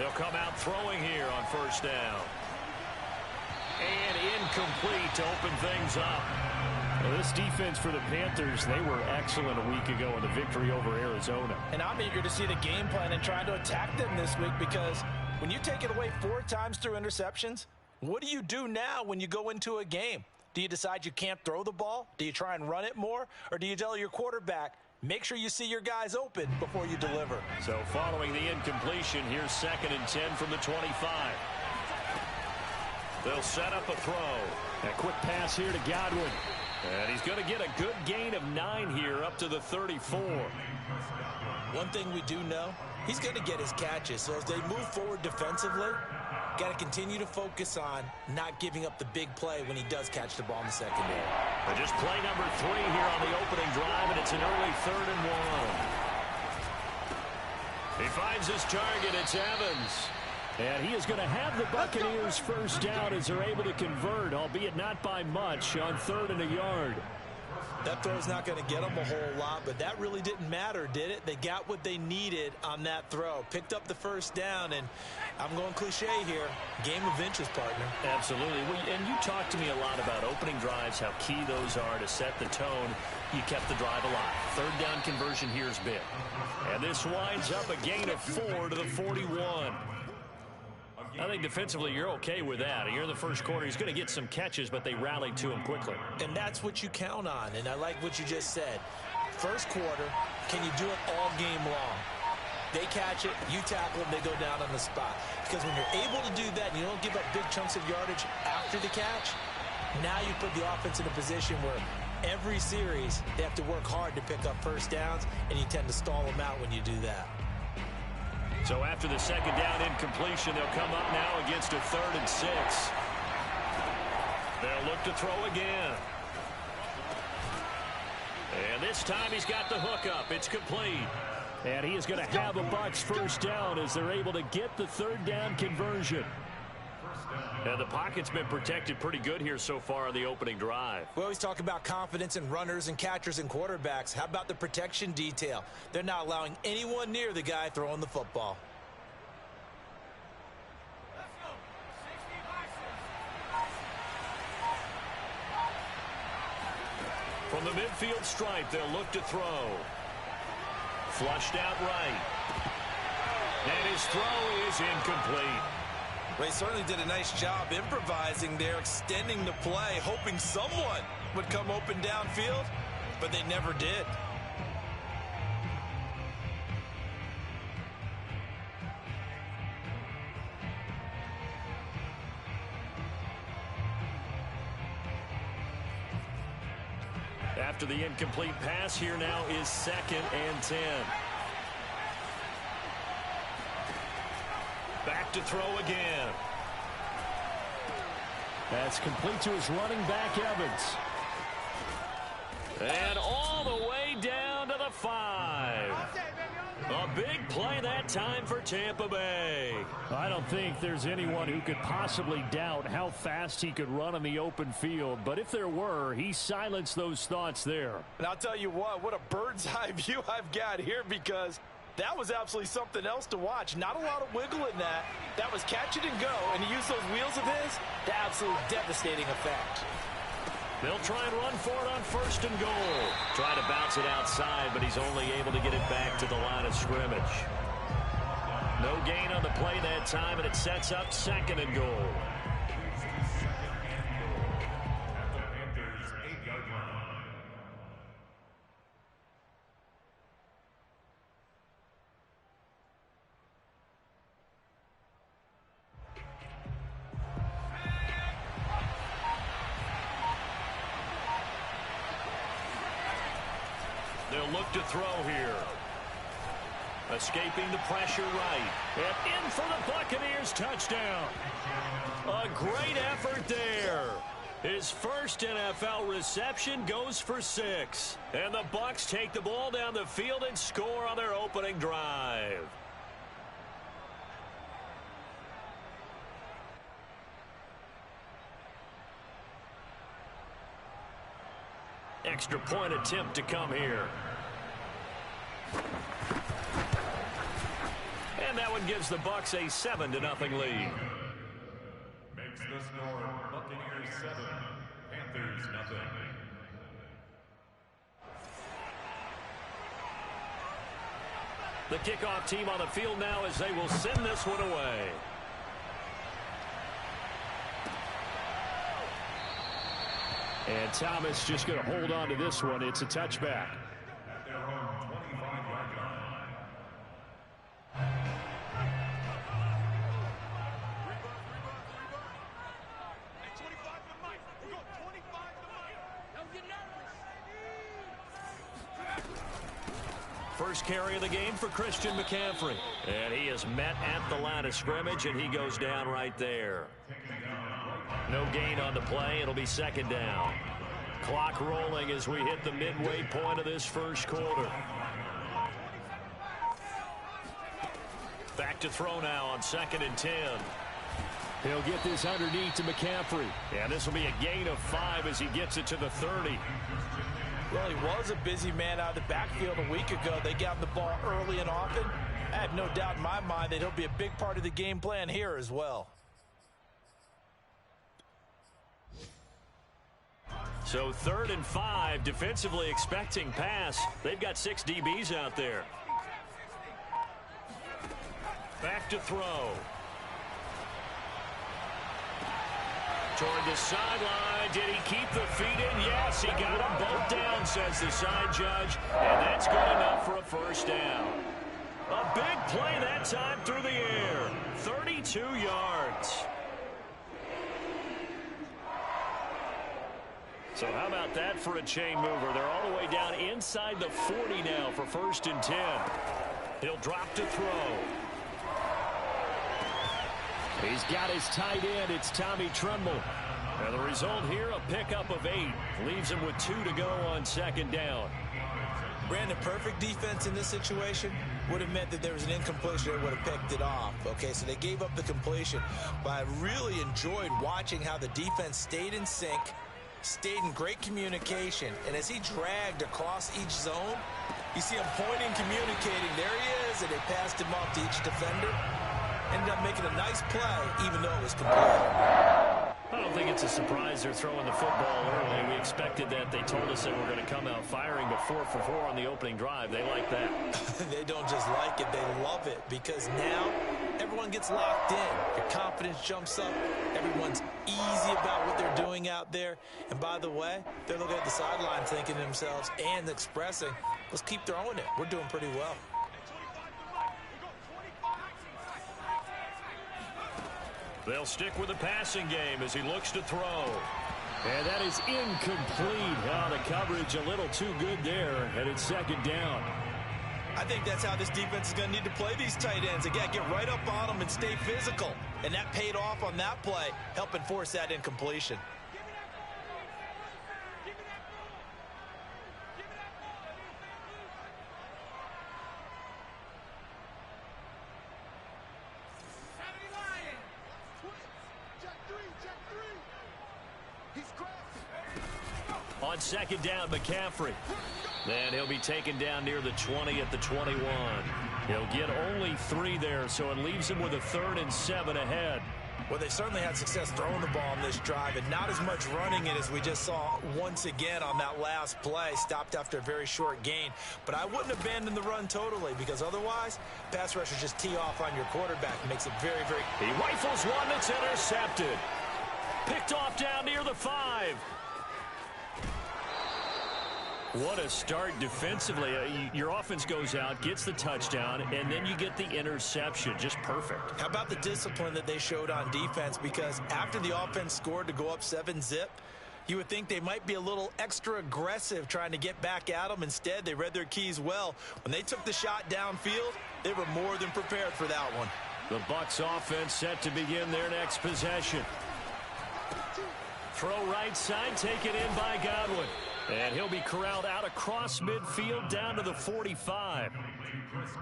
They'll come out throwing here on first down. And incomplete to open things up. Well, this defense for the Panthers, they were excellent a week ago in the victory over Arizona. And I'm eager to see the game plan and trying to attack them this week, because when you take it away 4 times through interceptions, what do you do now when you go into a game? Do you decide you can't throw the ball? Do you try and run it more? Or do you tell your quarterback, make sure you see your guys open before you deliver? So following the incompletion, here's 2nd and 10 from the 25. They'll set up a throw. A quick pass here to Godwin. And he's going to get a good gain of 9 here up to the 34. One thing we do know, he's going to get his catches. So as they move forward defensively, got to continue to focus on not giving up the big play when he does catch the ball in the secondary. But just play number 3 here on the opening drive, and it's an early 3rd and 1. He finds his target. It's Evans. And he is going to have the Buccaneers first down as they're able to convert, albeit not by much, on 3rd and a yard. That throw's not going to get them a whole lot, but that really didn't matter, did it? They got what they needed on that throw. Picked up the first down, and I'm going cliche here. Game of inches, partner. Absolutely. And you talked to me a lot about opening drives, how key those are to set the tone. You kept the drive alive. 3rd down conversion here is big. And this winds up a gain of 4 to the 41. I think defensively you're okay with that. You're in the first quarter. He's going to get some catches, but they rallied to him quickly. And that's what you count on, and I like what you just said. First quarter, can you do it all game long? They catch it, you tackle them, they go down on the spot. Because when you're able to do that and you don't give up big chunks of yardage after the catch, now you put the offense in a position where every series they have to work hard to pick up first downs, and you tend to stall them out when you do that. So after the 2nd down incompletion, they'll come up now against a 3rd and 6. They'll look to throw again. And this time he's got the hook up. It's complete. And he is going to have a Bucs first down as they're able to get the 3rd down conversion. And the pocket's been protected pretty good here so far on the opening drive. We always talk about confidence in runners and catchers and quarterbacks. How about the protection detail? They're not allowing anyone near the guy throwing the football. From the midfield stripe, they'll look to throw. Flushed out right. And his throw is incomplete. They certainly did a nice job improvising there, extending the play, hoping someone would come open downfield, but they never did. After the incomplete pass, here now is 2nd and 10. Back to throw again. That's complete to his running back, Evans. And all the way down to the 5. A big play that time for Tampa Bay. I don't think there's anyone who could possibly doubt how fast he could run on the open field. But if there were, he silenced those thoughts there. And I'll tell you what a bird's eye view I've got here, because that was absolutely something else to watch. Not a lot of wiggle in that. That was catch it and go, and he used those wheels of his to absolute devastating effect. They'll try and run for it on 1st and goal. Try to bounce it outside, but he's only able to get it back to the line of scrimmage. No gain on the play that time, and it sets up 2nd and goal. They'll look to throw here. Escaping the pressure right. And in for the Buccaneers touchdown. A great effort there. His first NFL reception goes for 6. And the Bucs take the ball down the field and score on their opening drive. Extra point attempt to come here. And that one gives the Bucs a 7-0 lead. Makes the score Buccaneers 7, Panthers nothing. The kickoff team on the field now as they will send this one away. And Thomas just going to hold on to this one. It's a touchback. At their own 25-yard line. First carry of the game for Christian McCaffrey. And he is met at the line of scrimmage, and he goes down right there. No gain on the play. It'll be second down. Clock rolling as we hit the midway point of this first quarter. Back to throw now on 2nd and 10. He'll get this underneath to McCaffrey. And this will be a gain of 5 as he gets it to the 30. Well, he was a busy man out of the backfield a week ago. They got him the ball early and often. I have no doubt in my mind that he'll be a big part of the game plan here as well. So 3rd and 5, defensively expecting pass. They've got 6 DBs out there. Back to throw. Toward the sideline. Did he keep the feet in? Yes, he got them both down, says the side judge. And that's good enough for a first down. A big play that time through the air. 32 yards. So how about that for a chain mover? They're all the way down inside the 40 now for 1st and 10. He'll drop to throw. He's got his tight end. It's Tommy Tremble. And the result here, a pickup of 8. Leaves him with 2 to go on 2nd down. Brandon, perfect defense in this situation would have meant that there was an incompletion. They would have picked it off. Okay, so they gave up the completion. But I really enjoyed watching how the defense stayed in sync, stayed in great communication. And as he dragged across each zone, you see him pointing, communicating. There he is, and they passed him off to each defender. Ended up making a nice play, even though it was complete. I don't think it's a surprise they're throwing the football early. We expected that. They told us they were going to come out firing, but 4 for 4 on the opening drive. They like that. They don't just like it, they love it, because now everyone gets locked in. Your confidence jumps up. Everyone's easy about what they're doing out there. And by the way, they're looking at the sideline thinking to themselves and expressing, let's keep throwing it. We're doing pretty well. They'll stick with the passing game as he looks to throw. And that is incomplete. Oh, the coverage a little too good there, and it's 2nd down. I think that's how this defense is going to need to play these tight ends. Again, get right up on them and stay physical. And that paid off on that play, helping force that incompletion. On 2nd down, McCaffrey. Then he'll be taken down near the 20 at the 21. He'll get only 3 there, so it leaves him with a 3rd and 7 ahead. Well, they certainly had success throwing the ball on this drive, and not as much running it as we just saw once again on that last play. Stopped after a very short gain. But I wouldn't abandon the run totally, because otherwise, pass rushers just tee off on your quarterback. It makes it very, very... He rifles one that's intercepted. Picked off down near the 5. What a start defensively. Your offense goes out, gets the touchdown, and then you get the interception. Just perfect. How about the discipline that they showed on defense? Because after the offense scored to go up 7-0, you would think they might be a little extra aggressive trying to get back at them. Instead, they read their keys well. When they took the shot downfield, they were more than prepared for that one. The Bucs offense set to begin their next possession. Throw right side, taken in by Godwin. And he'll be corralled out across midfield down to the 45.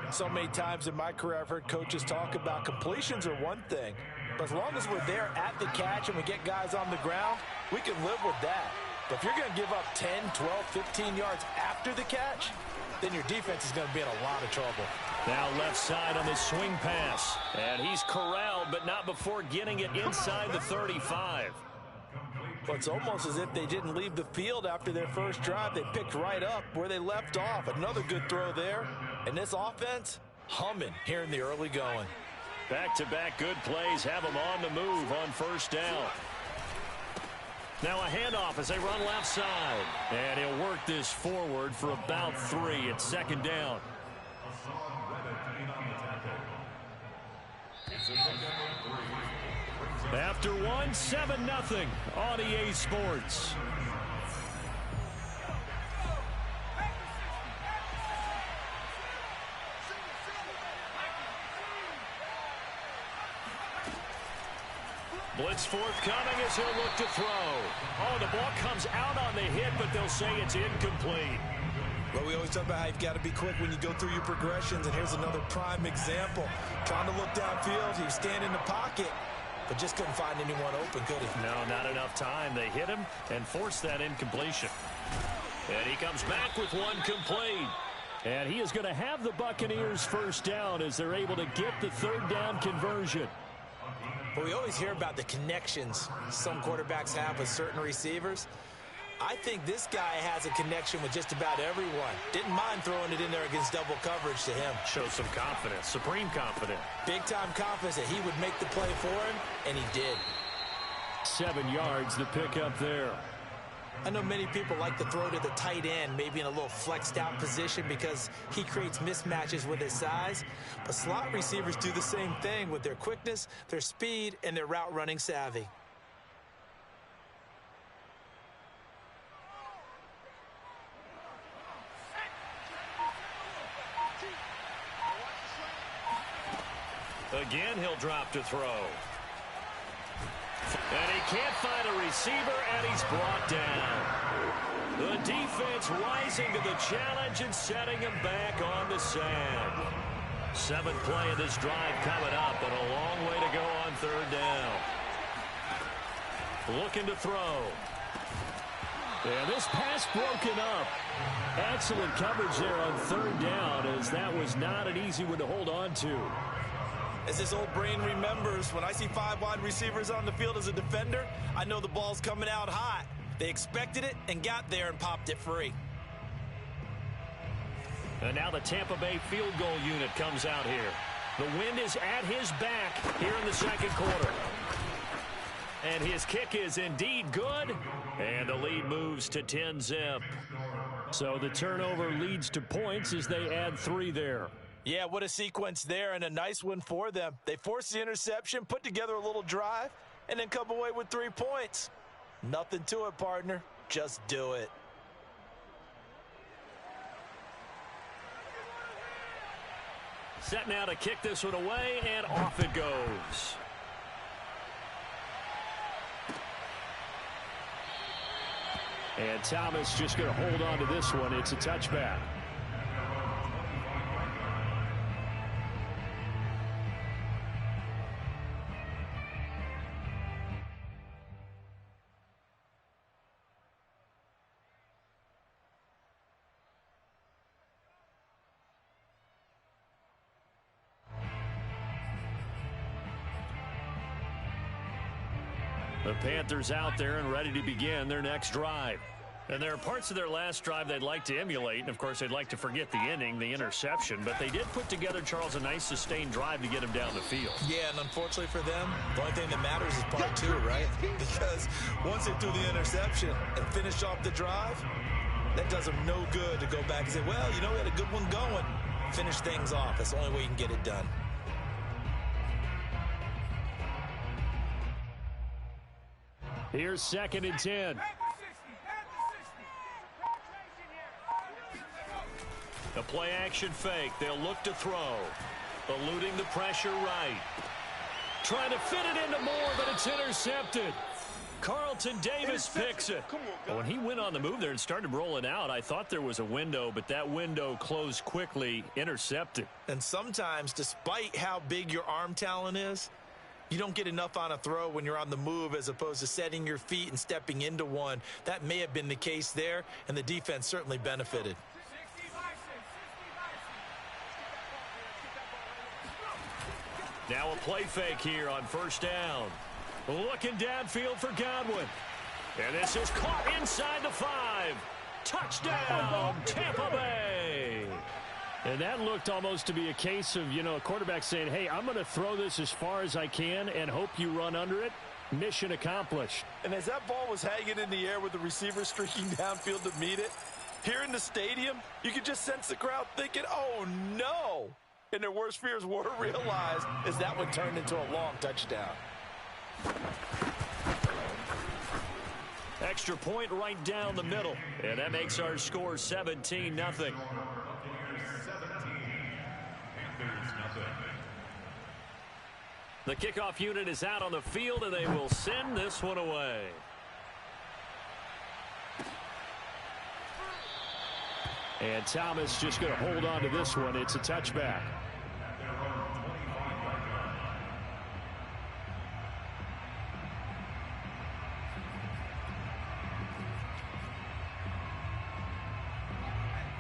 So many times in my career I've heard coaches talk about completions are one thing. But as long as we're there at the catch and we get guys on the ground, we can live with that. But if you're going to give up 10, 12, 15 yards after the catch, then your defense is going to be in a lot of trouble. Now left side on this swing pass. And he's corralled, but not before getting it inside the 35. Well, it's almost as if they didn't leave the field after their first drive. They picked right up where they left off. Another good throw there. And this offense, humming here in the early going. Back-to-back good plays have them on the move on first down. Now a handoff as they run left side. And he'll work this forward for about 3. It's second down. After one, 7-0 on EA Sports. Blitz forthcoming as he'll look to throw. Oh, the ball comes out on the hit, but they'll say it's incomplete. Well, we always talk about how you've got to be quick when you go through your progressions, and here's another prime example. Trying to look downfield, he was standing in the pocket, but just couldn't find anyone open, could he? No, not enough time. They hit him and forced that incompletion. And he comes back with one complete. And he is going to have the Buccaneers first down as they're able to get the third down conversion. But we always hear about the connections some quarterbacks have with certain receivers. I think this guy has a connection with just about everyone. Didn't mind throwing it in there against double coverage to him. Shows some confidence, supreme confidence. Big-time confidence that he would make the play for him, and he did. 7 yards the pick up there. I know many people like to throw to the tight end, maybe in a little flexed out position because he creates mismatches with his size. But slot receivers do the same thing with their quickness, their speed, and their route running savvy. Again, he'll drop to throw. And he can't find a receiver, and he's brought down. The defense rising to the challenge and setting him back on the sand. 7th play of this drive coming up, and a long way to go on third down. Looking to throw. And this pass broken up. Excellent coverage there on third down, as that was not an easy one to hold on to. As this old brain remembers, when I see 5 wide receivers on the field as a defender, I know the ball's coming out hot. They expected it and got there and popped it free. And now the Tampa Bay field goal unit comes out here. The wind is at his back here in the second quarter. And his kick is indeed good. And the lead moves to 10-zip. So the turnover leads to points as they add 3 there. Yeah, what a sequence there, and a nice one for them. They forced the interception, put together a little drive, and then come away with 3 points. Nothing to it, partner. Just do it. Set now to kick this one away, and off it goes. And Thomas just going to hold on to this one. It's a touchback. The Panthers out there and ready to begin their next drive. And there are parts of their last drive they'd like to emulate. And, of course, they'd like to forget the inning, the interception. But they did put together, Charles, a nice sustained drive to get him down the field. Yeah, and unfortunately for them, the only thing that matters is part 2, right? Because once they threw the interception and finished off the drive, that does them no good to go back and say, well, you know, we had a good one going. Finish things off. That's the only way you can get it done. Here's 2nd and 10. The play action fake. They'll look to throw. Eluding the pressure right. Trying to fit it into Moore, but it's intercepted. Carlton Davis picks it. When he went on the move there and started rolling out, I thought there was a window, but that window closed quickly, intercepted. And sometimes, despite how big your arm talent is, you don't get enough on a throw when you're on the move as opposed to setting your feet and stepping into one. That may have been the case there, and the defense certainly benefited. Now a play fake here on first down. Looking downfield for Godwin. And this is caught inside the 5. Touchdown, Tampa Bay. And that looked almost to be a case of, a quarterback saying, hey, I'm going to throw this as far as I can and hope you run under it. Mission accomplished. And as that ball was hanging in the air with the receiver streaking downfield to meet it, here in the stadium, you could just sense the crowd thinking, oh, no. And their worst fears were realized as that one turned into a long touchdown. Extra point right down the middle. And that makes our score 17-0. Panthers, nothing. The kickoff unit is out on the field, and they will send this one away. And Thomas just going to hold on to this one. It's a touchback.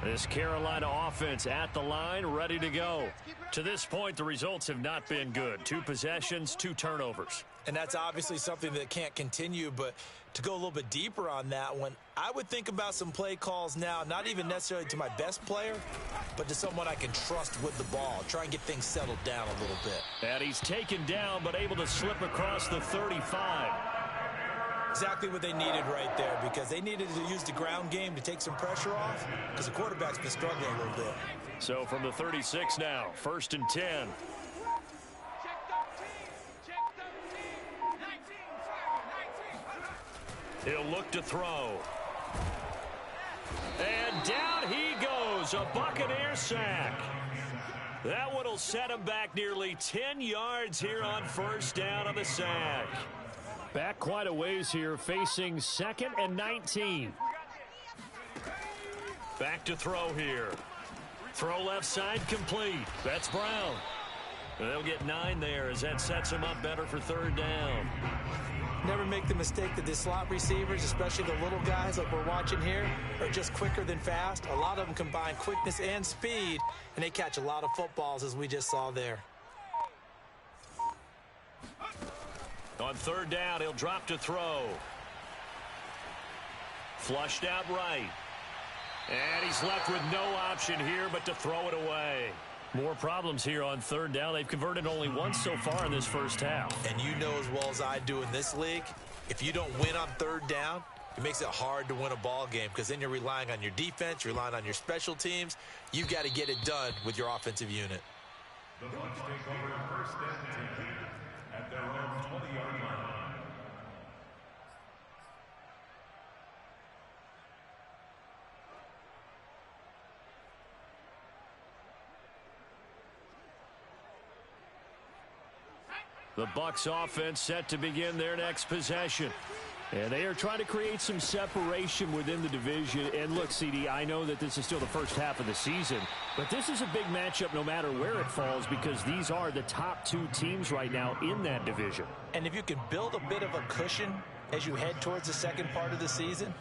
This Carolina offense at the line, ready to go. To this point, the results have not been good. 2 possessions, 2 turnovers. And that's obviously something that can't continue, but to go a little bit deeper on that one, I would think about some play calls now, not even necessarily to my best player, but to someone I can trust with the ball. Try and get things settled down a little bit. And he's taken down, but able to slip across the 35. Exactly what they needed right there, because they needed to use the ground game to take some pressure off, because the quarterback's been struggling a little bit. So from the 36 now, 1st and 10. He'll look to throw. And down he goes, a Buccaneer sack. That one will set him back nearly 10 yards here on first down on the sack. Back quite a ways here, facing 2nd and 19. Back to throw here. Throw left side complete. That's Brown. And they'll get 9 there as that sets him up better for 3rd down. Never make the mistake that the slot receivers, especially the little guys like we're watching here, are just quicker than fast. A lot of them combine quickness and speed, and they catch a lot of footballs, as we just saw there. On 3rd down, he'll drop to throw. Flushed out right. And he's left with no option here but to throw it away. More problems here on 3rd down. They've converted only once so far in this first half. And you know as well as I do in this league, if you don't win on 3rd down, it makes it hard to win a ball game, because then you're relying on your defense, you're relying on your special teams. You've got to get it done with your offensive unit. The Bucs take over 1st and 10 at their own 20-yard line. The Bucs offense set to begin their next possession. And they are trying to create some separation within the division. And look, CD, I know that this is still the first half of the season, but this is a big matchup no matter where it falls, because these are the top 2 teams right now in that division. And if you can build a bit of a cushion as you head towards the second part of the season,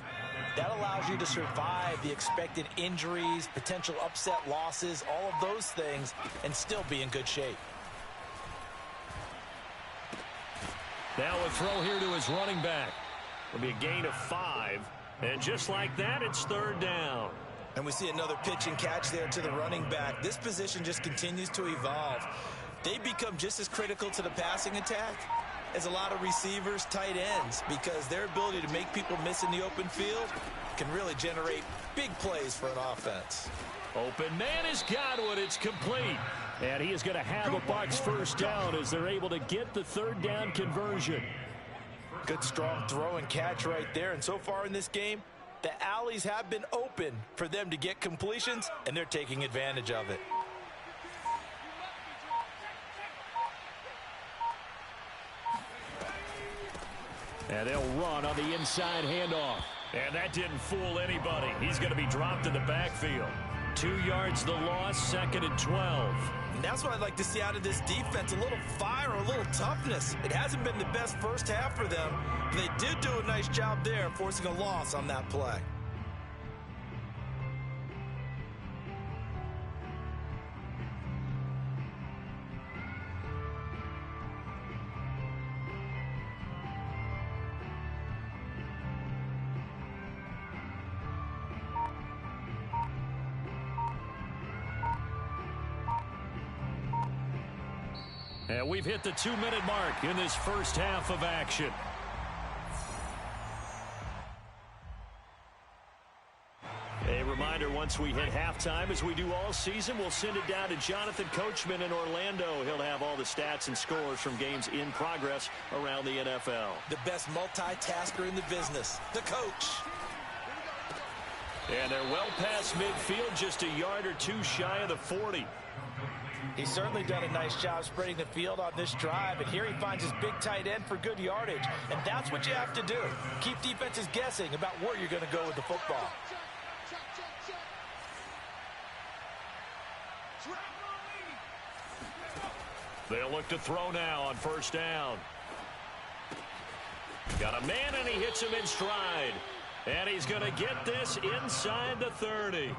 that allows you to survive the expected injuries, potential upset losses, all of those things, and still be in good shape. Now a throw here to his running back. It'll be a gain of 5. And just like that, it's 3rd down. And we see another pitch and catch there to the running back. This position just continues to evolve. They become just as critical to the passing attack as a lot of receivers, tight ends, because their ability to make people miss in the open field can really generate big plays for an offense. Open man is Godwin. It's complete. And he is going to have a Bucs first down as they're able to get the 3rd down conversion. Good strong throw and catch right there. And so far in this game, the alleys have been open for them to get completions, and they're taking advantage of it. And they'll run on the inside handoff. And that didn't fool anybody. He's going to be dropped in the backfield. 2 yards the loss, 2nd and 12. And that's what I'd like to see out of this defense, a little fire, a little toughness. It hasn't been the best first half for them, but they did do a nice job there, forcing a loss on that play. And we've hit the 2-minute mark in this first half of action. A reminder, once we hit halftime, as we do all season, we'll send it down to Jonathan Coachman in Orlando. He'll have all the stats and scores from games in progress around the NFL. The best multitasker in the business, the coach. And they're well past midfield, just a yard or two shy of the 40. He's certainly done a nice job spreading the field on this drive, and here he finds his big tight end for good yardage. And that's what you have to do. Keep defenses guessing about where you're going to go with the football. They'll look to throw now on first down. Got a man, and he hits him in stride. And he's going to get this inside the 30.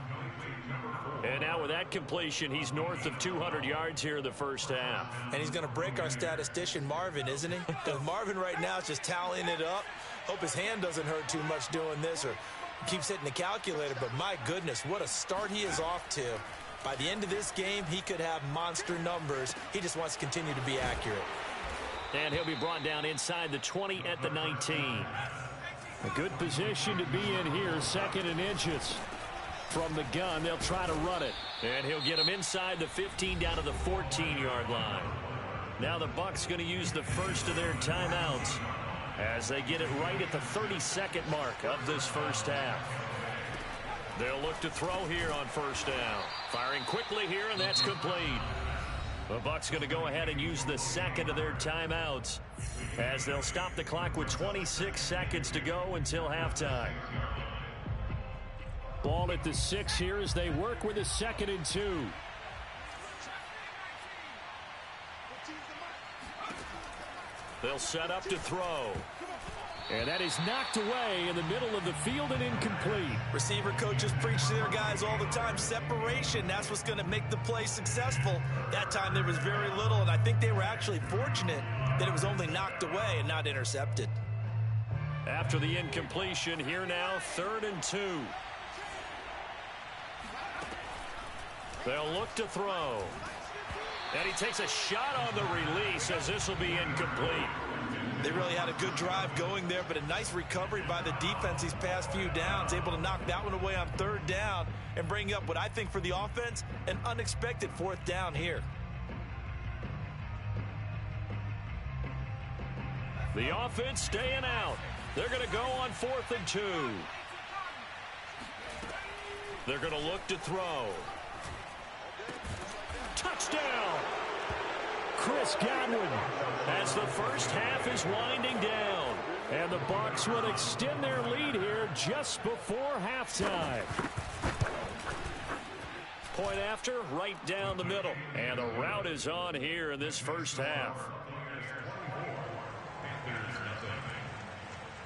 And now with that completion, he's north of 200 yards here in the first half. And he's going to break our statistician, Marvin, isn't he? Because Marvin right now is just tallying it up. Hope his hand doesn't hurt too much doing this or keeps hitting the calculator. But my goodness, what a start he is off to. By the end of this game, he could have monster numbers. He just wants to continue to be accurate. And he'll be brought down inside the 20 at the 19. A good position to be in here, 2nd and inches. From the gun, they'll try to run it. And he'll get him inside the 15 down to the 14-yard line. Now the Bucs going to use the first of their timeouts as they get it right at the 32nd mark of this first half. They'll look to throw here on first down. Firing quickly here, and that's complete. The Bucs going to go ahead and use the second of their timeouts as they'll stop the clock with 26 seconds to go until halftime. Ball at the 6 here as they work with a 2nd and 2. They'll set up to throw. And that is knocked away in the middle of the field and incomplete. Receiver coaches preach to their guys all the time. Separation, that's what's going to make the play successful. That time there was very little, and I think they were actually fortunate that it was only knocked away and not intercepted. After the incompletion, here now, 3rd and 2. They'll look to throw. And he takes a shot on the release as this will be incomplete. They really had a good drive going there, but a nice recovery by the defense these past few downs, able to knock that one away on 3rd down and bring up what I think for the offense, an unexpected 4th down here. The offense staying out. They're going to go on 4th and 2. They're going to look to throw. Touchdown! Chris Godwin, as the first half is winding down. And the Bucs will extend their lead here just before halftime. Point after, right down the middle. And the route is on here in this first half.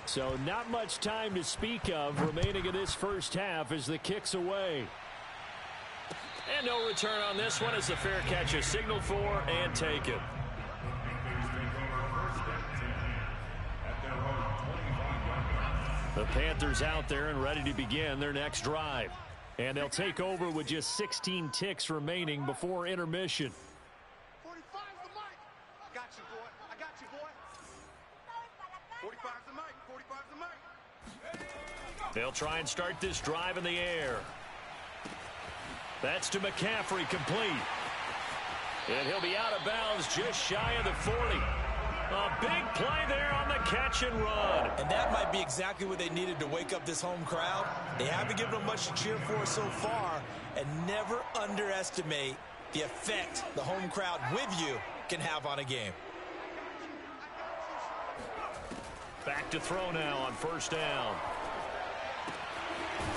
So not much time to speak of remaining in this first half as the kick's away. And no return on this one as the fair catch is signaled for and taken. The Panthers out there and ready to begin their next drive. And they'll take over with just 16 ticks remaining before intermission. 45's the mic. I got you, boy. I got you, boy. 45's the mic. 45's the mic. They'll try and start this drive in the air. That's to McCaffrey, complete. And he'll be out of bounds just shy of the 40. A big play there on the catch and run. And that might be exactly what they needed to wake up this home crowd. They haven't given them much to cheer for so far. And never underestimate the effect the home crowd with you can have on a game. Back to throw now on first down.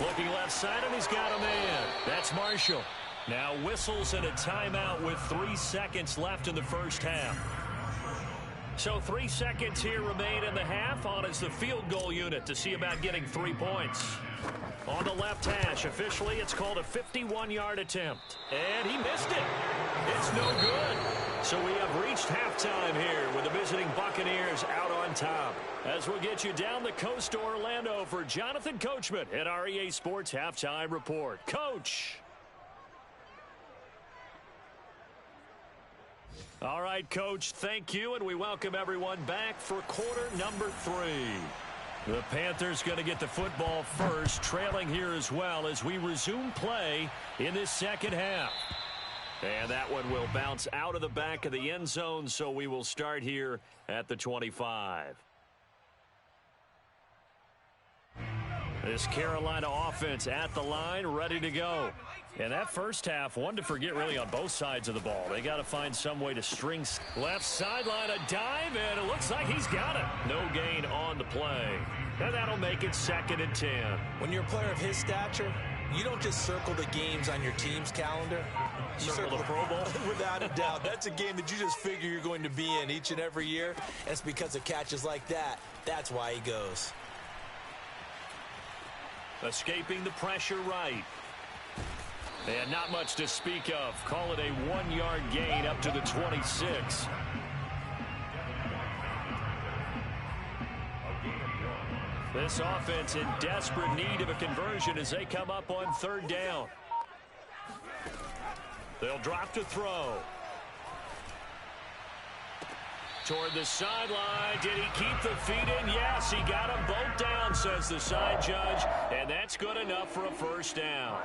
Looking left side, and he's got a man. That's Marshall. Now whistles and a timeout with 3 seconds left in the first half. So 3 seconds here remain in the half. On is the field goal unit to see about getting 3 points. On the left hash, officially it's called a 51-yard attempt. And he missed it. It's no good. So we have reached halftime here with the visiting Buccaneers out on top. As we'll get you down the coast to Orlando for Jonathan Coachman at our EA Sports Halftime Report. Coach! All right, Coach, thank you, and we welcome everyone back for quarter number 3. The Panthers going to get the football first, trailing here as well as we resume play in this second half. And that one will bounce out of the back of the end zone, so we will start here at the 25. This Carolina offense at the line, ready to go. And that first half, one to forget really on both sides of the ball. They got to find some way to string. Left sideline, a dive, and it looks like he's got it. No gain on the play. And that'll make it 2nd and 10. When you're a player of his stature, you don't just circle the games on your team's calendar. You circle the Pro Bowl? Without a doubt. That's a game that you just figure you're going to be in each and every year. And it's because of catches like that. That's why he goes. Escaping the pressure right. And not much to speak of. Call it a 1-yard gain up to the 26. This offense in desperate need of a conversion as they come up on 3rd down. They'll drop to throw. Toward the sideline. Did he keep the feet in? Yes, he got them both down, says the side judge. And that's good enough for a first down.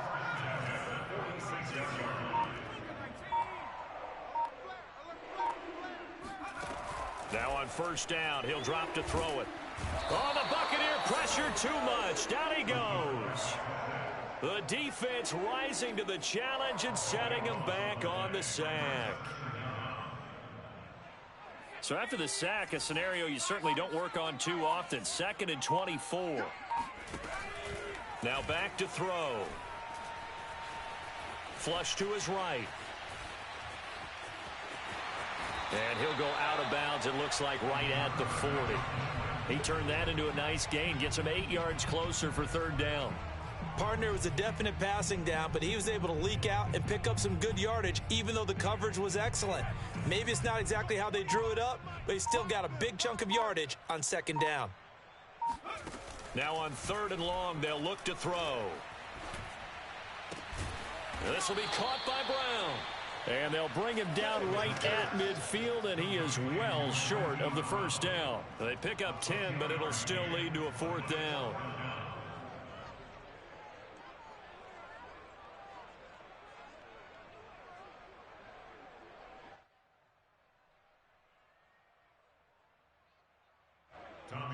Now on 1st down, he'll drop to throw it. Oh, the Buccaneer pressure too much. Down he goes. The defense rising to the challenge and setting him back on the sack. So after the sack, a scenario you certainly don't work on too often. 2nd and 24. Now back to throw. Flush to his right. And he'll go out of bounds, it looks like, right at the 40. He turned that into a nice gain. Gets him 8 yards closer for 3rd down. Partner was a definite passing down, but he was able to leak out and pick up some good yardage, even though the coverage was excellent. Maybe it's not exactly how they drew it up, but he still got a big chunk of yardage on 2nd down. Now on 3rd and long, they'll look to throw. This will be caught by Brown. And they'll bring him down right at midfield, and he is well short of the first down. They pick up 10, but it'll still lead to a 4th down.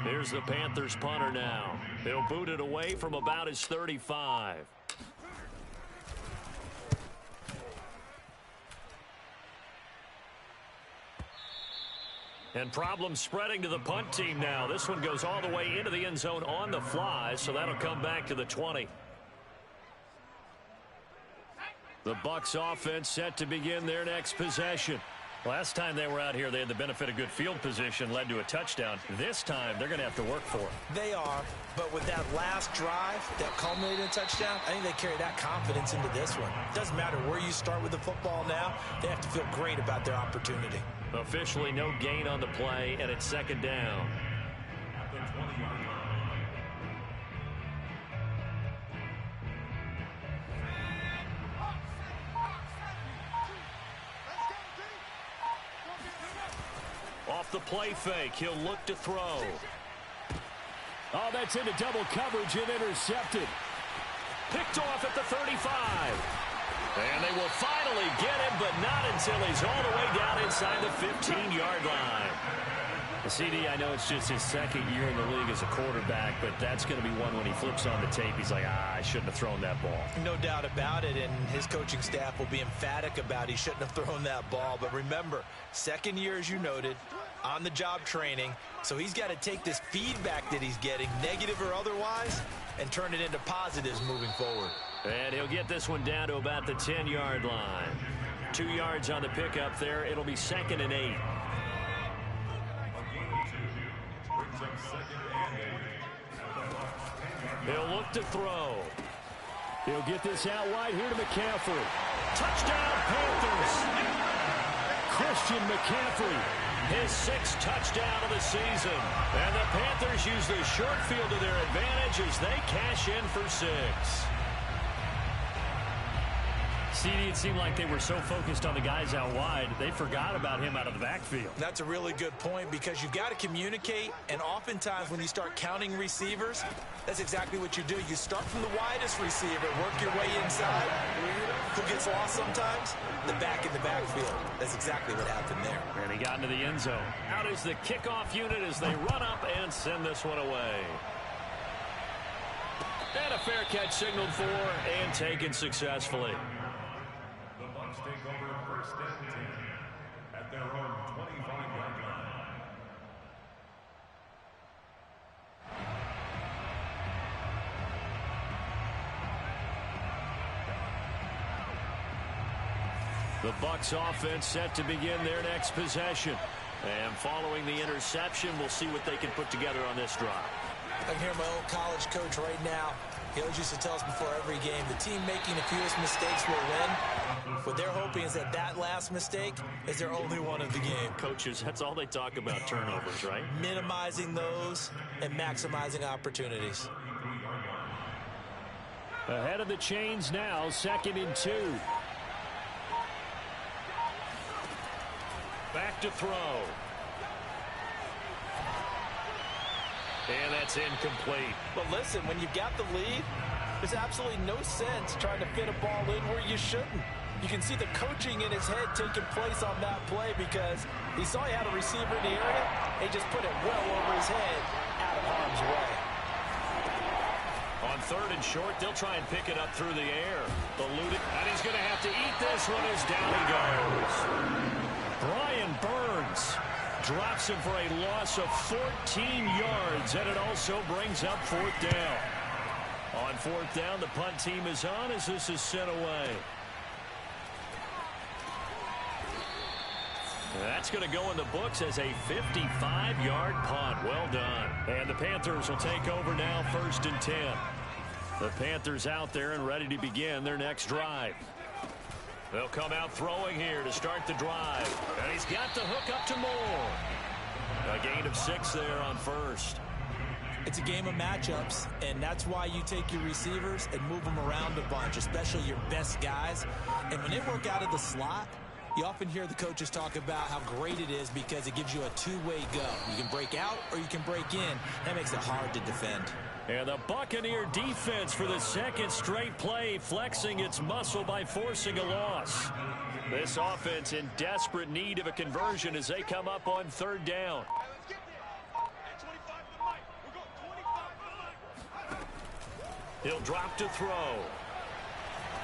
Here's the Panthers punter now. He'll boot it away from about his 35. And problems spreading to the punt team now. This one goes all the way into the end zone on the fly, so that'll come back to the 20. The Bucs offense set to begin their next possession. Last time they were out here, they had the benefit of good field position, led to a touchdown. This time, they're going to have to work for it. They are, but with that last drive that culminated in a touchdown, I think they carry that confidence into this one. Doesn't matter where you start with the football now, they have to feel great about their opportunity. Officially no gain on the play, and it's 2nd down. At the 20-yard line. Off the play fake, he'll look to throw. Oh, that's into double coverage and intercepted. Picked off at the 35. And they will finally get him, but not until he's all the way down inside the 15-yard line. CD, I know it's just his 2nd year in the league as a quarterback, but that's going to be one when he flips on the tape. He's like, I shouldn't have thrown that ball. No doubt about it, and his coaching staff will be emphatic about he shouldn't have thrown that ball. But remember, 2nd year, as you noted, on-the-job training, so he's got to take this feedback that he's getting, negative or otherwise, and turn it into positives moving forward. And he'll get this one down to about the 10-yard line. 2 yards on the pickup there. It'll be 2nd and 8. He'll look to throw. He'll get this out wide here to McCaffrey. Touchdown, Panthers! Christian McCaffrey, his 6th touchdown of the season. And the Panthers use the short field to their advantage as they cash in for 6. CD, it seemed like they were so focused on the guys out wide, they forgot about him out of the backfield. That's a really good point because you've got to communicate, and oftentimes when you start counting receivers, that's exactly what you do. You start from the widest receiver, work your way inside. Who gets lost sometimes? The back in the backfield. That's exactly what happened there. And he got into the end zone. Out is the kickoff unit as they run up and send this one away. And a fair catch signaled for and taken successfully. The Bucs take over first and 10 at their own 25-yard line. The Bucs offense set to begin their next possession. And following the interception, we'll see what they can put together on this drive. I can hear my old college coach right now. He always used to tell us before every game, the team making the fewest mistakes will win. What they're hoping is that that last mistake is their only one of the game. Coaches, that's all they talk about, turnovers, right? Minimizing those and maximizing opportunities. Ahead of the chains now, 2nd and 2. Back to throw. And that's incomplete. But listen, when you've got the lead, there's absolutely no sense trying to fit a ball in where you shouldn't. You can see the coaching in his head taking place on that play because he saw he had a receiver in the area. He just put it well over his head out of harm's way. On 3rd and short, they'll try and pick it up through the air. Eluded, and he's going to have to eat this one as down he goes. Brian Burns drops him for a loss of 14 yards, and it also brings up 4th down. On 4th down, the punt team is on as this is sent away. That's going to go in the books as a 55-yard punt. Well done. And the Panthers will take over now, 1st and 10. The Panthers out there and ready to begin their next drive. They'll come out throwing here to start the drive. And he's got the hook up to Moore. A gain of 6 there on 1st. It's a game of matchups, and that's why you take your receivers and move them around a bunch, especially your best guys. And when they work out of the slot, you often hear the coaches talk about how great it is because it gives you a two-way go. You can break out or you can break in. That makes it hard to defend. And the Buccaneer defense for the 2nd straight play, flexing its muscle by forcing a loss. This offense in desperate need of a conversion as they come up on 3rd down. He'll drop to throw.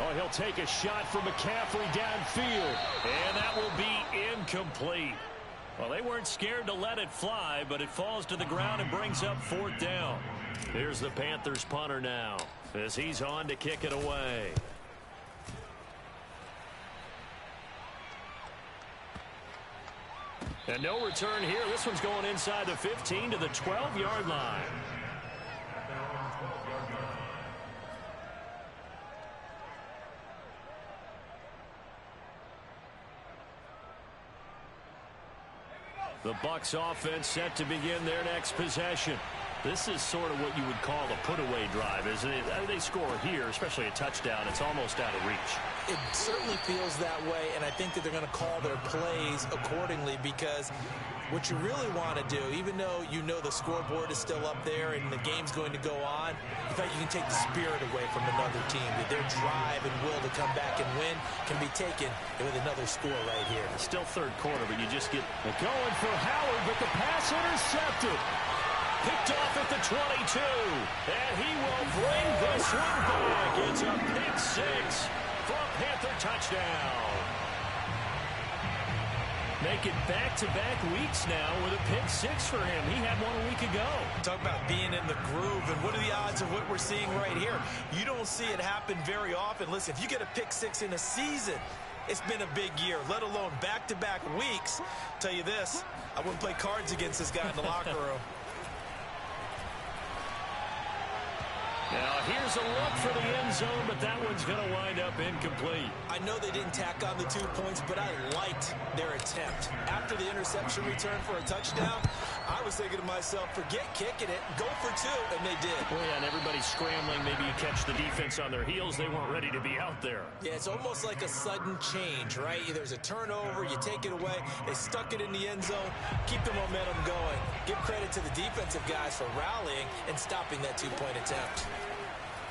Oh, he'll take a shot from McCaffrey downfield. And that will be incomplete. Well, they weren't scared to let it fly, but it falls to the ground and brings up 4th down. Here's the Panthers punter now as he's on to kick it away. And no return here. This one's going inside the 15 to the 12-yard line. The Bucs offense set to begin their next possession. This is sort of what you would call a put-away drive, isn't it? They score here, especially a touchdown. It's almost out of reach. It certainly feels that way, and I think that they're going to call their plays accordingly because what you really want to do, even though you know the scoreboard is still up there and the game's going to go on, in fact, you can take the spirit away from another team. That their drive and will to come back and win can be taken with another score right here. It's still 3rd quarter, but you just get going for Howard, but the pass intercepted. Picked off at the 22, and he will bring this one back. It's a pick 6 for a Panther touchdown. Make it back-to-back weeks now with a pick 6 for him. He had one a week ago. Talk about being in the groove, and what are the odds of what we're seeing right here? You don't see it happen very often. Listen, if you get a pick 6 in a season, it's been a big year, let alone back-to-back weeks. Tell you this, I wouldn't play cards against this guy in the locker room. Now here's a look for the end zone, but that one's going to wind up incomplete. I know they didn't tack on the 2 points, but I liked their attempt. After the interception return for a touchdown, I was thinking to myself, forget kicking it, go for 2, and they did. Well, yeah, and everybody's scrambling. Maybe you catch the defense on their heels. They weren't ready to be out there. Yeah, it's almost like a sudden change, right? There's a turnover, you take it away, they stuck it in the end zone, keep the momentum going. Give credit to the defensive guys for rallying and stopping that 2-point attempt.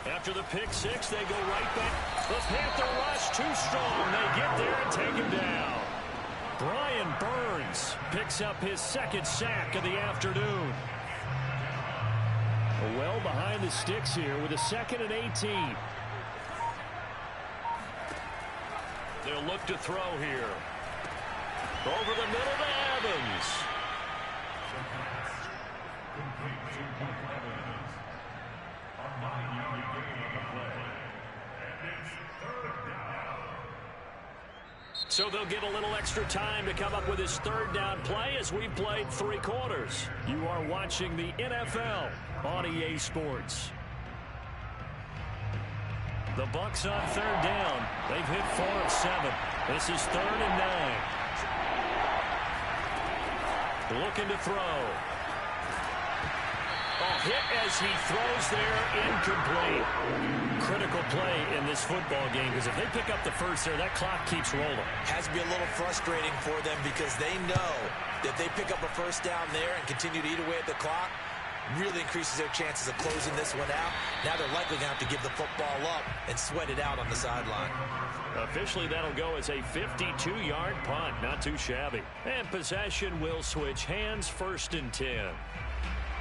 After the pick six, they go right back. The Panther rush too strong. They get there and take him down. Brian Burns picks up his second sack of the afternoon. Well behind the sticks here with a 2nd and 18. They'll look to throw here. Over the middle to Evans. So they'll get a little extra time to come up with his 3rd down play as we've played 3 quarters. You are watching the NFL on EA Sports. The Bucs on 3rd down. They've hit 4 of 7. This is 3rd and 9. Looking to throw. Hit as he throws there, incomplete. Critical play in this football game because if they pick up the first there, that clock keeps rolling. Has to be a little frustrating for them because they know that they pick up a first down there and continue to eat away at the clock, really increases their chances of closing this one out. Now they're likely going to have to give the football up and sweat it out on the sideline. Officially, that'll go as a 52-yard punt. Not too shabby. And possession will switch hands, 1st and 10.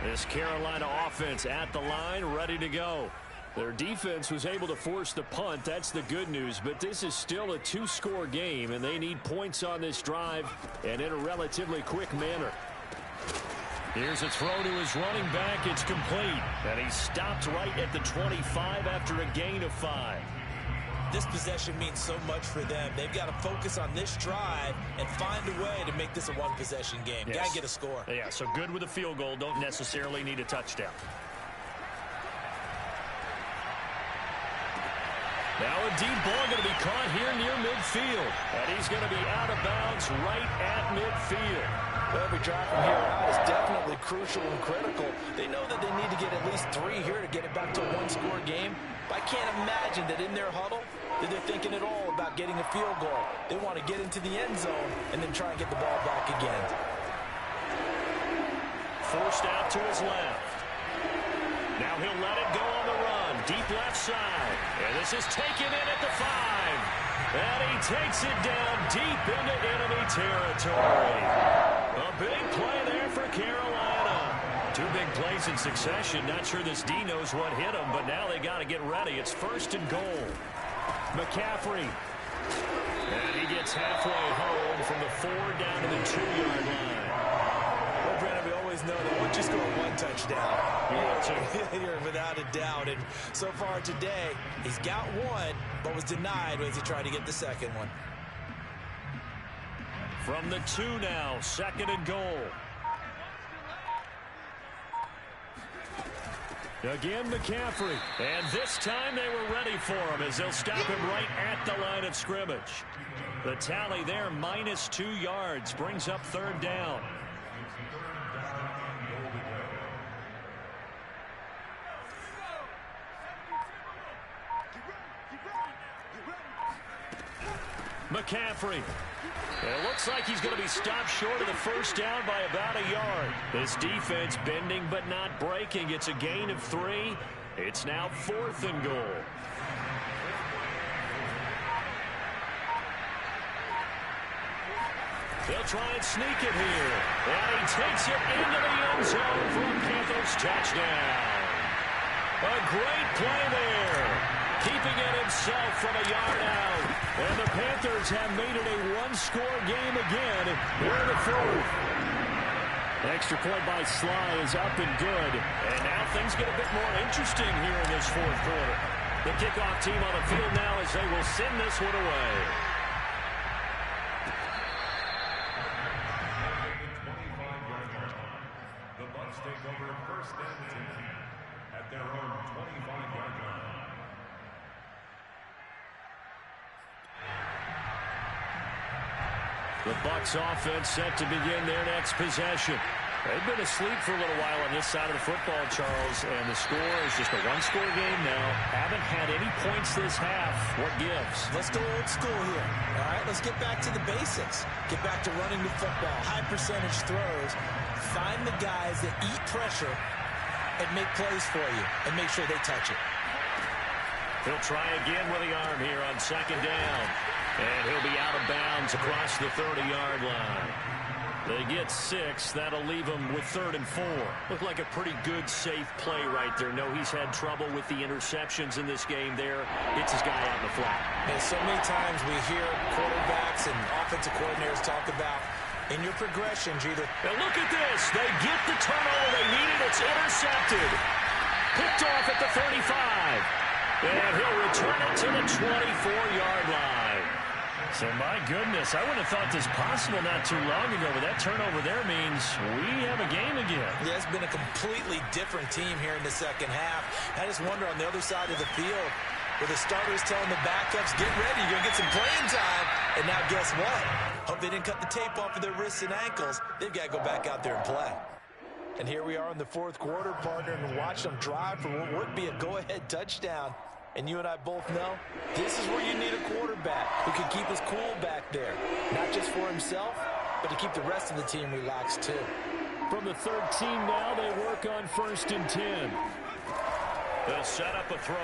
This Carolina offense at the line, ready to go. Their defense was able to force the punt. That's the good news. But this is still a 2-score game, and they need points on this drive and in a relatively quick manner. Here's a throw to his running back. It's complete. And he stopped right at the 25 after a gain of 5. This possession means so much for them. They've got to focus on this drive and find a way to make this a 1-possession game. Yes. Got to get a score. Yeah, so good with a field goal. Don't necessarily need a touchdown. Now a deep ball going to be caught here near midfield. And he's going to be out of bounds right at midfield. Every drive from here out is definitely crucial and critical. They know that they need to get at least 3 here to get it back to a 1-score game. But I can't imagine that in their huddle that they're thinking at all about getting a field goal. They want to get into the end zone and then try and get the ball back again. Forced out to his left. Now he'll let it go on the run. Deep left side. And this is taken in at the 5. And he takes it down deep into enemy territory. A big play there for Carolina. 2 big plays in succession. Not sure this D knows what hit him, but now they got to get ready. It's 1st and goal. McCaffrey. And he gets halfway home from the 4 down to the 2-yard line. Well, Brandon, we always know that once you score 1 touchdown, you're without a doubt. And so far today, he's got 1, but was denied as he tried to get the 2nd one. From the 2 now, 2nd and goal. Again, McCaffrey. And this time they were ready for him as they'll stop him right at the line of scrimmage. The tally there, -2 yards, brings up 3rd down. McCaffrey. It looks like he's going to be stopped short of the 1st down by about a yard. This defense bending but not breaking. It's a gain of 3. It's now 4th and goal. They'll try and sneak it here. And he takes it into the end zone for a Panthers touchdown. A great play there. Keeping it himself from a yard out. And the Panthers have made it a 1-score game again here in the 4th. Extra point by Sly is up and good. And now things get a bit more interesting here in this 4th quarter. The kickoff team on the field now as they will send this one away. The Bucs take over 1st and 10 at their own 25-yard line. The Bucs offense set to begin their next possession. They've been asleep for a little while on this side of the football, Charles, and the score is just a one-score game now. Haven't had any points this half. What gives? Let's go old school here. All right, let's get back to the basics. Get back to running the football, high percentage throws. Find the guys that eat pressure and make plays for you and make sure they touch it. He'll try again with the arm here on second down. And he'll be out of bounds across the 30-yard line. They get 6. That'll leave him with 3rd and 4. Looked like a pretty good, safe play right there. No, he's had trouble with the interceptions in this game there. Gets his guy out in the flat. And so many times we hear quarterbacks and offensive coordinators talk about in your progressions, either. And look at this. They get the turnover they needed. It's intercepted. Picked off at the 35. And he'll return it to the 24-yard line. So, my goodness, I wouldn't have thought this possible not too long ago, but that turnover there means we have a game again. Yeah, it's been a completely different team here in the second half. I just wonder on the other side of the field, where the starters telling the backups, get ready, you're going to get some playing time. And now guess what? Hope they didn't cut the tape off of their wrists and ankles. They've got to go back out there and play. And here we are in the fourth quarter, partner, and watch them drive for what would be a go-ahead touchdown. And you and I both know this is where you need a quarterback who can keep his cool back there. Not just for himself, but to keep the rest of the team relaxed too. From the 13 now, they work on 1st and 10. They'll set up a throw.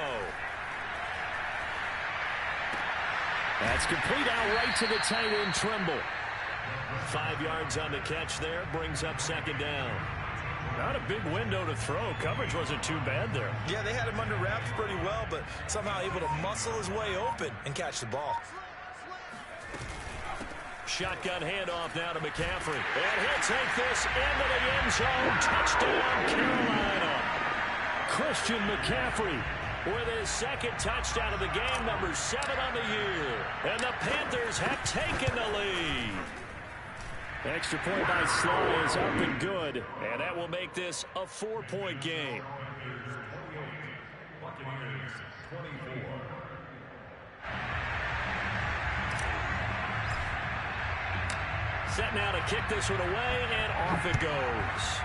That's complete out right to the tight end, Trimble. 5 yards on the catch there, brings up 2nd down. Not a big window to throw. Coverage wasn't too bad there. Yeah, they had him under wraps pretty well, but somehow able to muscle his way open and catch the ball. Shotgun handoff now to McCaffrey. And he'll take this into the end zone. Touchdown, Carolina. Christian McCaffrey with his 2nd touchdown of the game, number 7 on the year. And the Panthers have taken the lead. Extra point by Sly is up and good. And that will make this a 4-point game. Buccaneers 24. Set now to kick this one away, and off it goes.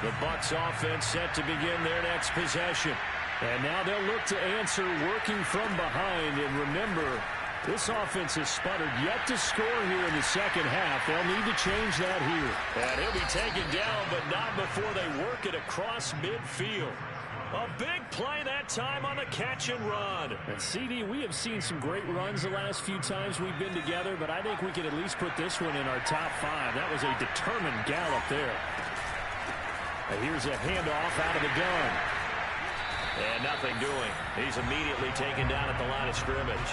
The Bucs offense set to begin their next possession. And now they'll look to answer working from behind. And remember, this offense has sputtered yet to score here in the second half. They'll need to change that here. And he'll be taken down, but not before they work it across midfield. A big play that time on the catch and run. And CD, we have seen some great runs the last few times we've been together, but I think we can at least put this one in our top 5. That was a determined gallop there. Here's a handoff out of the gun. And nothing doing. He's immediately taken down at the line of scrimmage.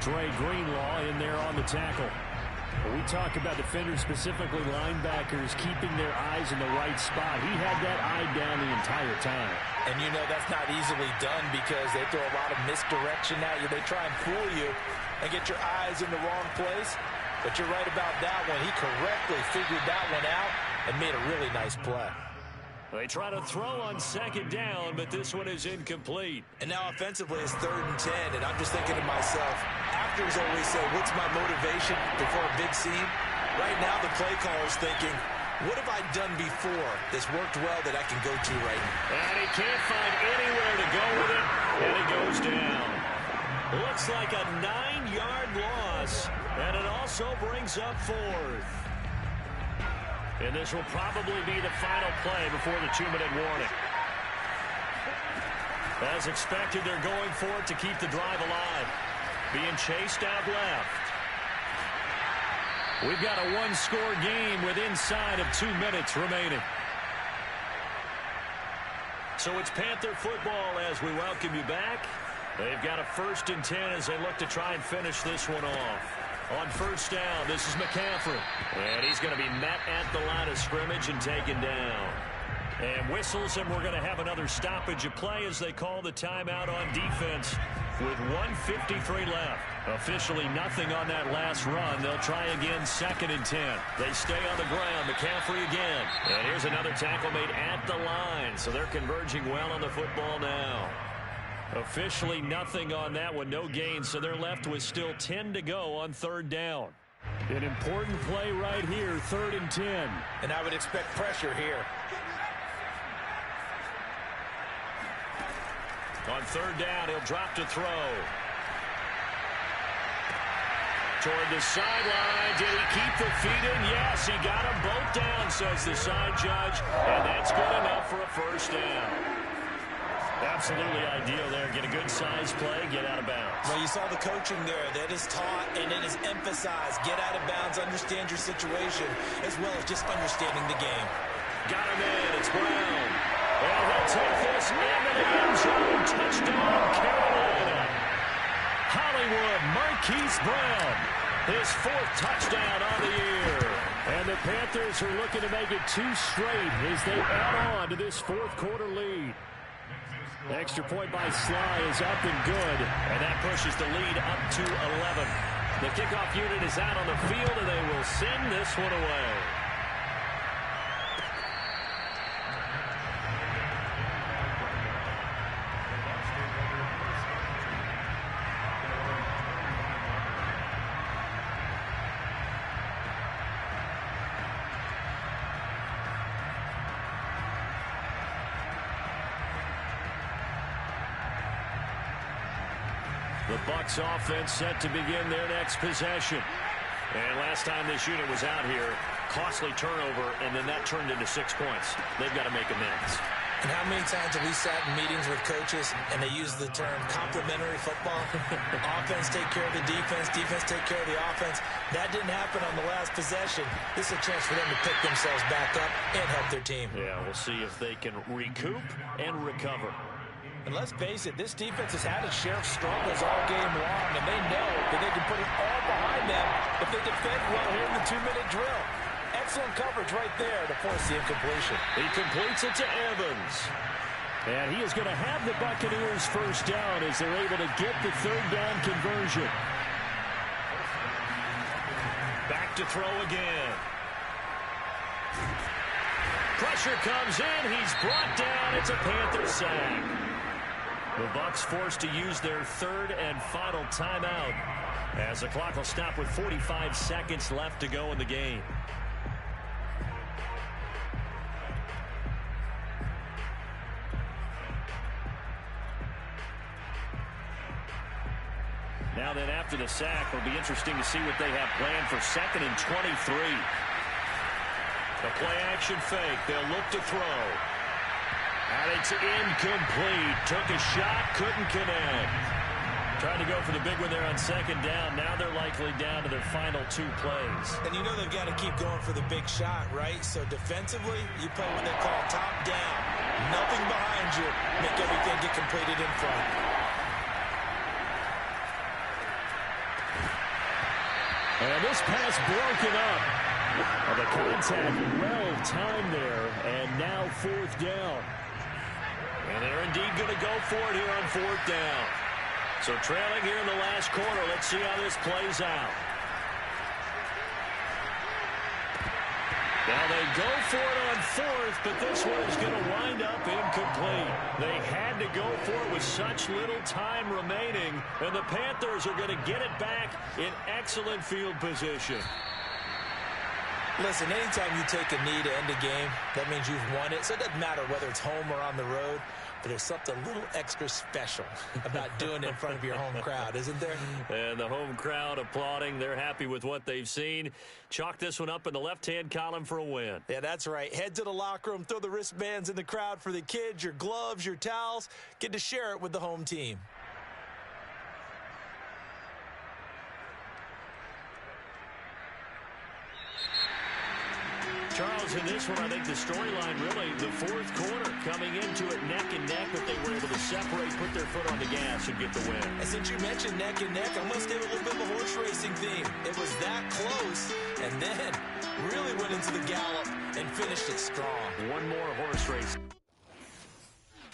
Dre Greenlaw in there on the tackle. When we talk about defenders, specifically linebackers, keeping their eyes in the right spot, he had that eye down the entire time. And you know that's not easily done because they throw a lot of misdirection at you. They try and fool you and get your eyes in the wrong place. But you're right about that one. He correctly figured that one out and made a really nice play. They try to throw on 2nd down, but this one is incomplete. And now offensively it's 3rd and 10, and I'm just thinking to myself, actors always say, what's my motivation before a big scene? Right now the play caller's thinking, what have I done before that's worked well that I can go to right now? And he can't find anywhere to go with it, and it goes down. Looks like a 9-yard loss, and it also brings up 4th. And this will probably be the final play before the 2-minute warning. As expected, they're going for it to keep the drive alive. Being chased out left. We've got a 1-score game with inside of 2 minutes remaining. So it's Panther football as we welcome you back. They've got a 1st and 10 as they look to try and finish this one off. On 1st down, this is McCaffrey. And he's going to be met at the line of scrimmage and taken down. And whistles, and we're going to have another stoppage of play as they call the timeout on defense with 1:53 left. Officially nothing on that last run. They'll try again, 2nd and 10. They stay on the ground. McCaffrey again. And here's another tackle made at the line. So they're converging well on the football now. Officially nothing on that one. No gain. So they're left with still 10 to go on 3rd down. An important play right here, 3rd and 10. And I would expect pressure here. On 3rd down, he'll drop to throw. Toward the sideline. Did he keep the feet in? Yes, he got them both down, says the side judge. And that's good enough for a 1st down. Absolutely ideal there. Get a good size play, get out of bounds. Well, you saw the coaching there. That is taught and it is emphasized. Get out of bounds, understand your situation, as well as just understanding the game. Got him in. It's Brown. And he'll take this into the end zone. Touchdown, Carolina. Hollywood Marquise Brown. His 4th touchdown on the year. And the Panthers are looking to make it 2 straight as they add on to this 4th quarter lead. Extra point by Sly is up and good. And that pushes the lead up to 11. The kickoff unit is out on the field, and they will send this one away. The Bucs offense set to begin their next possession. And last time this unit was out here, costly turnover, and then that turned into 6 points. They've got to make amends. And how many times have we sat in meetings with coaches and they use the term complementary football? Offense take care of the defense, defense take care of the offense. That didn't happen on the last possession. This is a chance for them to pick themselves back up and help their team. Yeah, we'll see if they can recoup and recover. And let's face it, this defense has had its share of struggles all game long, and they know that they can put it all behind them if they defend well here in the 2-minute drill. Excellent coverage right there to force the incompletion. He completes it to Evans. And he is going to have the Buccaneers 1st down as they're able to get the 3rd down conversion. Back to throw again. Pressure comes in. He's brought down. It's a Panther sack. The Bucs forced to use their 3rd and final timeout as the clock will stop with 45 seconds left to go in the game. Now then, after the sack, it'll be interesting to see what they have planned for 2nd and 23. The play-action fake. They'll look to throw. And it's incomplete. Took a shot, couldn't connect. Trying to go for the big one there on 2nd down. Now they're likely down to their final 2 plays. And you know they've got to keep going for the big shot, right? So defensively, you play what they call top down. Nothing behind you. Make everything get completed in front. And this pass broken up. Well, the contact well timed there. And now 4th down. And they're indeed going to go for it here on 4th down. So trailing here in the last quarter. Let's see how this plays out. Now they go for it on 4th, but this one is going to wind up incomplete. They had to go for it with such little time remaining, and the Panthers are going to get it back in excellent field position. Listen, anytime you take a knee to end a game, that means you've won it. So it doesn't matter whether it's home or on the road, but there's something a little extra special about doing it in front of your home crowd, isn't there? And the home crowd applauding. They're happy with what they've seen. Chalk this one up in the left-hand column for a win. Yeah, that's right. Head to the locker room, throw the wristbands in the crowd for the kids, your gloves, your towels. Get to share it with the home team. Charles, in this one, I think the storyline really, the 4th quarter, coming into it neck and neck, but they were able to separate, put their foot on the gas, and get the win. And since you mentioned neck and neck, I must give a little bit of a horse racing theme. It was that close, and then really went into the gallop and finished it strong. One more horse race.